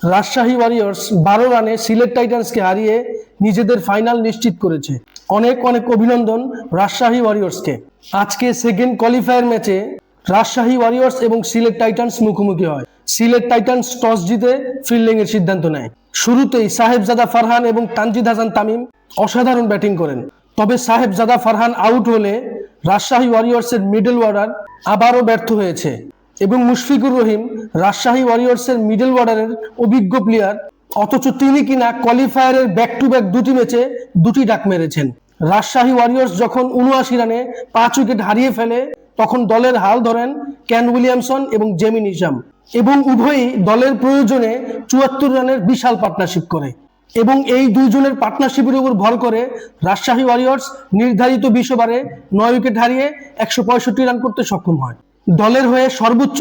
Rajshahi Warriors 12 রানে সিলেট টাইটান্সকে হারিয়ে নিজেদের ফাইনাল নিশ্চিত করেছে। অনেক অনেক অভিনন্দন রাজশাহী ওয়ারিয়র্সকে। আজকে সেকেন্ড কোয়ালিফায়ার ম্যাচে রাজশাহী ওয়ারিয়র্স এবং সিলেট টাইটান্স মুখোমুখি হয়। সিলেট টাইটান্স টস জিতে ফিল্ডিং এর সিদ্ধান্ত নেয়। শুরুতেই সাহেবজাদা ফারহান এবং তানজিদ হাসান তামিম অসাধারণ ব্যাটিং করেন। তবে সাহেবজাদা ফারহান আউট হলে রাজশাহী ওয়ারিয়র্সের মিডল অর্ডার আবারও ব্যর্থ হয়েছে এবং মুশফিকুর রহিম রাজশাহী ওয়ারিয়র্সের মিডল অর্ডারের অভিজ্ঞ প্লেয়ার, অথচ তিনি কিনা কোয়ালিফায়ারের ব্যাক টু ব্যাক দুটি ম্যাচে দুটি ডাক মেরেছেন। রাজশাহী ওয়ারিয়র্স যখন 79 রানে 5 উইকেট হারিয়ে ফেলে তখন দলের হাল ধরেন কেন উইলিয়ামসন এবং জেমি নিশাম এবং উভয়ই দলের প্রয়োজনে 74 রানের বিশাল পার্টনারশিপ করে এবং এই দুইজনের পার্টনারশিপের উপর ভর করে রাজশাহী ওয়ারিয়র্স নির্ধারিত 20 ওভারে 9 উইকেট হারিয়ে 165 রান করতে সক্ষম হয়। দলের হয়ে সর্বোচ্চ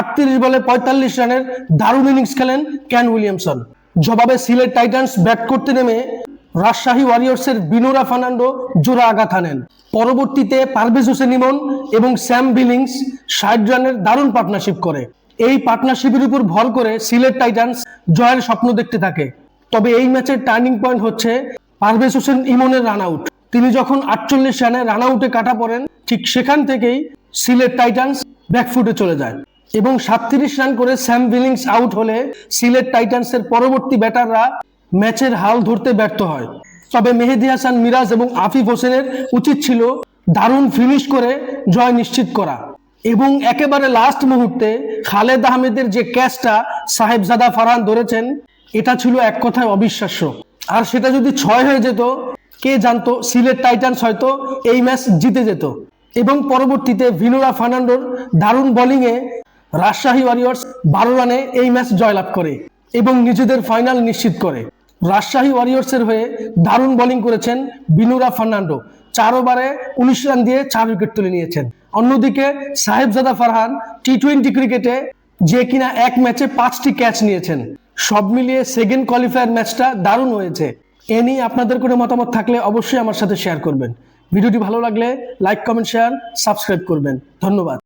38 বলে 45 রানের দারুণ ইনিংস খেলেন কেন উইলিয়ামসন। জবাবে সিলেট টাইটান্স ব্যাট করতে নেমে রাজশাহী ওয়ারিয়র্সের বিনোরা ফার্নান্ডো জোড়া আঘাত হানেন। পরবর্তীতে পারভেজ হোসেন ইমন এবং স্যাম বিলিংস 60 রানের দারুণ পার্টনারশিপ করে। এই পার্টনারশিপের উপর ভর করে সিলেট টাইটান্স জয়ের স্বপ্ন দেখতে থাকে। তবে এই ম্যাচের টার্নিং পয়েন্ট হচ্ছে পারভেজ হোসেন ইমনের রান আউট। তিনি যখন 48 রানে রান আউটে কাটা পড়েন, ঠিক সেখান থেকেই সিলেট টাইটান্স ব্যাকফুটে চলে যায় এবং 37 রান করে স্যাম বিলিংস আউট হলে সিলেট টাইটান্সের পরবর্তী ব্যাটাররা ম্যাচের হাল ধরতে ব্যর্থ হয়। তবে মেহেদী হাসান মিরাজ এবং আফিফ হোসেনের উচিত ছিল দারুণ ফিনিশ করে জয় নিশ্চিত করা এবং একেবারে লাস্ট মুহূর্তে খালেদ আহমেদের যে ক্যাচটা সাহেবজাদা ফারহান ধরেছেন, এটা ছিল এক কথায় অবিশ্বাস্য। আর সেটা যদি 6 হয়ে যেত, কে জানতো সিলেট টাইটান্স হয়তো এই ম্যাচ জিতে যেত। এবং পরবর্তীতে ভিনোরা ফার্নান্ডোর দারুণ বোলিংয়ে রাজশাহী ওয়ারিয়র্স 12 রানে এই ম্যাচ জয়লাভ করে এবং নিজেদের ফাইনাল নিশ্চিত করে। রাজশাহী ওয়ারিয়র্সের হয়ে দারুণ বোলিং করেছেন ভিনোরা ফার্নান্ডো, 4 ওভারে 19 রান দিয়ে 4 উইকেট তুলে নিয়েছেন। অন্যদিকে সাহেবজাদা ফারহান টি20 ক্রিকেটে যে কিনা এক ম্যাচে 5টি ক্যাচ নিয়েছেন। সব মিলিয়ে সেকেন্ড কোয়ালিফায়ার ম্যাচটা দারুণ হয়েছে। এ নিয়ে আপনাদের কোনো মতামত থাকলে অবশ্যই আমার সাথে শেয়ার করবেন। ভিডিওটি ভালো লাগলে লাইক, কমেন্ট, শেয়ার, সাবস্ক্রাইব করবেন। ধন্যবাদ।